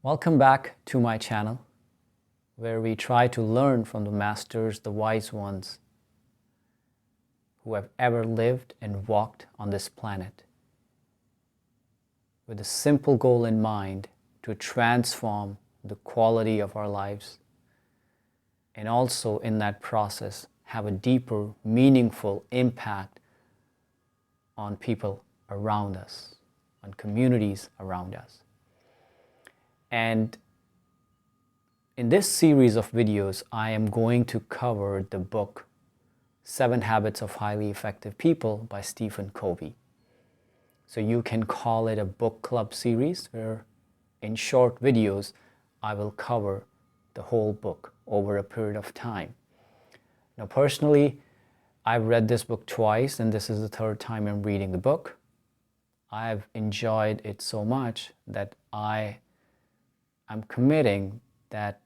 Welcome back to my channel, where we try to learn from the masters, the wise ones who have ever lived and walked on this planet, with a simple goal in mind to transform the quality of our lives, and also in that process have a deeper, meaningful impact on people around us, on communities around us. And in this series of videos, I am going to cover the book 7 Habits of Highly Effective People by Stephen Covey. So you can call it a book club series where in short videos, I will cover the whole book over a period of time. Now personally, I've read this book twice and this is the third time I'm reading the book. I've enjoyed it so much that I'm committing that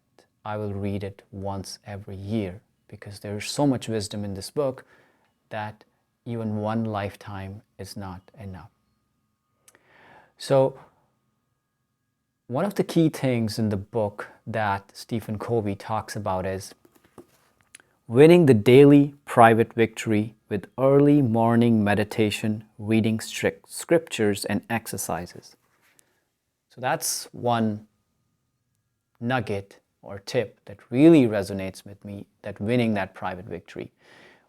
I will read it once every year, because there's so much wisdom in this book that even one lifetime is not enough. So one of the key things in the book that Stephen Covey talks about is winning the daily private victory with early morning meditation, reading strict scriptures and exercises. So that's one nugget or tip that really resonates with me, that winning that private victory.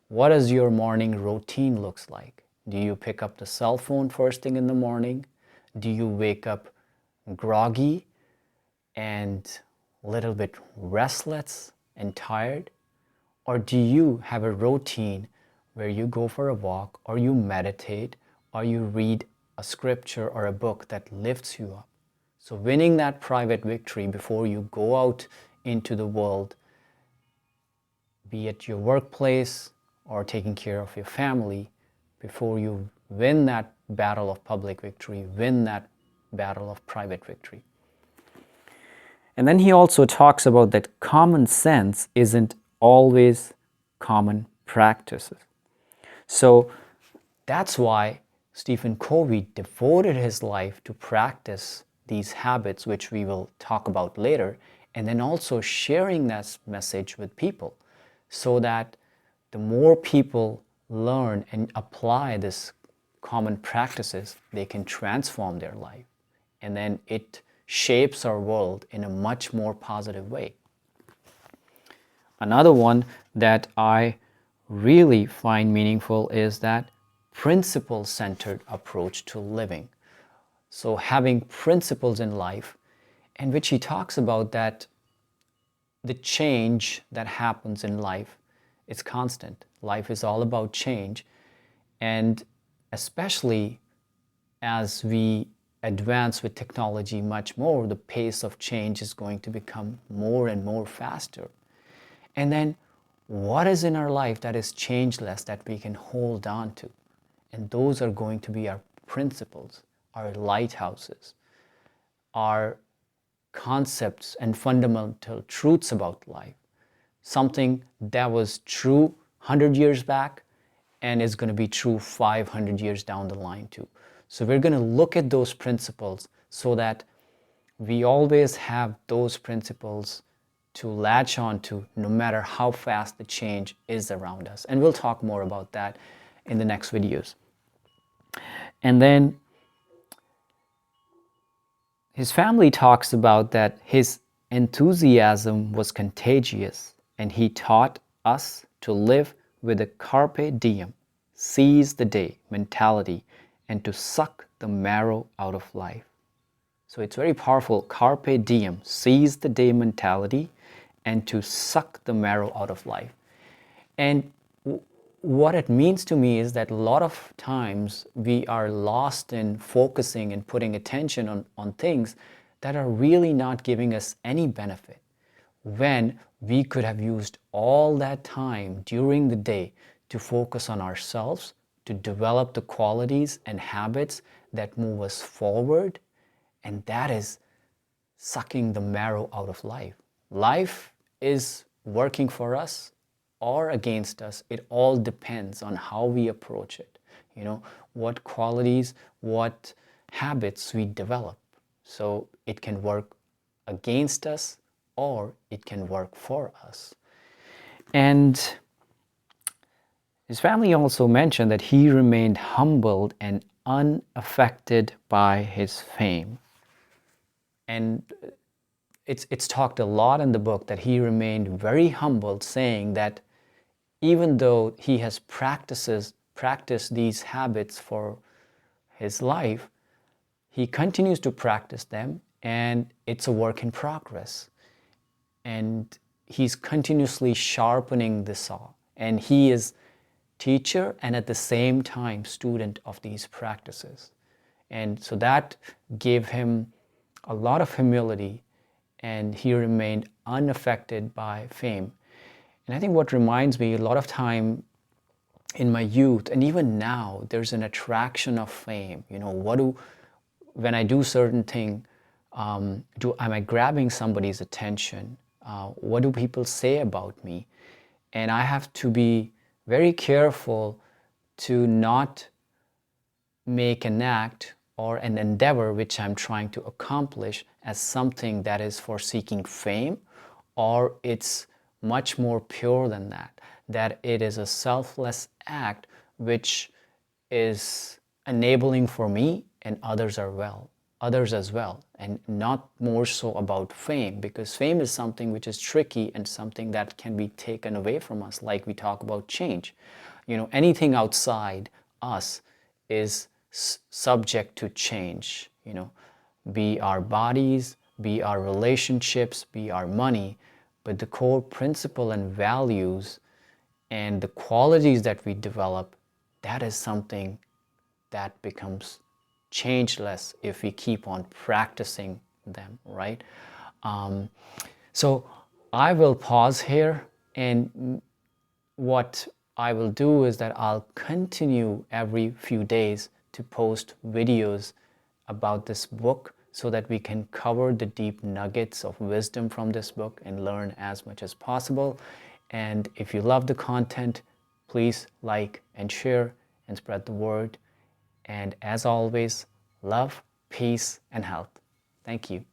What does your morning routine looks like? Do you pick up the cell phone first thing in the morning? Do you wake up groggy and a little bit restless and tired? Or do you have a routine where you go for a walk, or you meditate, or you read a scripture or a book that lifts you up? So winning that private victory before you go out into the world, be it your workplace or taking care of your family, before you win that battle of public victory, win that battle of private victory. And then he also talks about that common sense isn't always common practices. So that's why Stephen Covey devoted his life to practice these habits, which we will talk about later, and then also sharing that message with people, so that the more people learn and apply this common practices, they can transform their life, and then it shapes our world in a much more positive way. Another one that I really find meaningful is that principle-centered approach to living. So having principles in life, and which he talks about that the change that happens in life is constant. Life is all about change, and especially as we advance with technology much more, the pace of change is going to become more and more faster. And then what is in our life that is changeless that we can hold on to? And those are going to be our principles, our lighthouses, our concepts and fundamental truths about life. Something that was true 100 years back and is going to be true 500 years down the line too. So we're going to look at those principles so that we always have those principles to latch on to, no matter how fast the change is around us. And we'll talk more about that in the next videos. And then his family talks about that his enthusiasm was contagious, and he taught us to live with a carpe diem, seize the day mentality, and to suck the marrow out of life. So it's very powerful, carpe diem, seize the day mentality, and to suck the marrow out of life. And what it means to me is that a lot of times we are lost in focusing and putting attention on things that are really not giving us any benefit, when we could have used all that time during the day to focus on ourselves, to develop the qualities and habits that move us forward, and that is sucking the marrow out of life. Life is working for us or against us. It all depends on how we approach it. What qualities, what habits we develop. So it can work against us or it can work for us. And his family also mentioned that he remained humbled and unaffected by his fame. And it's talked a lot in the book that he remained very humbled, saying that even though he has practiced these habits for his life, he continues to practice them, and it's a work in progress. And he's continuously sharpening the saw. And he is teacher and at the same time student of these practices. And so that gave him a lot of humility, and he remained unaffected by fame. And I think what reminds me, a lot of time in my youth and even now, there's an attraction of fame. You know, when I do certain thing, am I grabbing somebody's attention? What do people say about me? And I have to be very careful to not make an act or an endeavor which I'm trying to accomplish as something that is for seeking fame, or it's much more pure than that, that it is a selfless act which is enabling for me and others as well, and not more so about fame, because fame is something which is tricky and something that can be taken away from us, like we talk about change. You know, anything outside us is subject to change, you know, be our bodies, be our relationships, be our money, but the core principle and values and the qualities that we develop, that is something that becomes changeless if we keep on practicing them, right? So I will pause here, and what I will do is that I'll continue every few days to post videos about this book so that we can cover the deep nuggets of wisdom from this book and learn as much as possible. And if you love the content, please like and share and spread the word. And as always, love, peace, and health. Thank you.